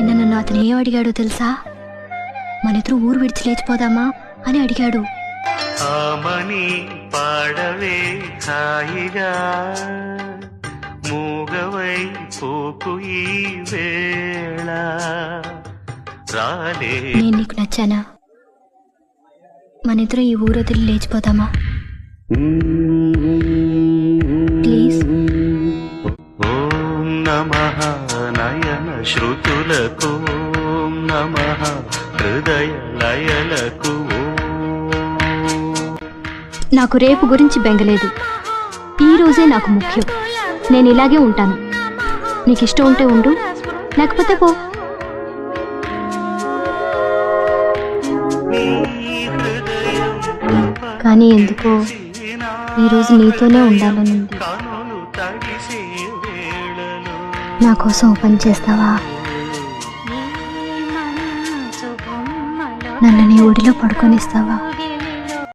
నిన్న నన్ను అతను ఏం అడిగాడో తెలుసా? మనిద్దరూ ఊరు విడిచి లేచిపోదామా అని అడిగాడు. ఆమని పాడవే హాయిగా మూగవై పోకు ఈ వేళ రాలే. నేను నీకు నచ్చానా? మనిద్దరం ఈ ఊరు వదిలి లేచిపోదామా ప్లీజ్? ఓం నమః నయన శృతులకు, ఓం నమః హృదయ లయలకు. నాకు రేపు గురించి బెంగలేదు, ఈ రోజే నాకు ముఖ్యం. నేను ఇలాగే ఉంటాను. నీకు ఇష్టం ఉంటే ఉండు, లేకపోతే పో. కానీ ఎందుకో ఈరోజు నీతోనే ఉండాలని ఉంది. నా కోసం ఓ పని చేస్తావా? నన్ను నీ ఒడిలో పడుకొనిస్తావా?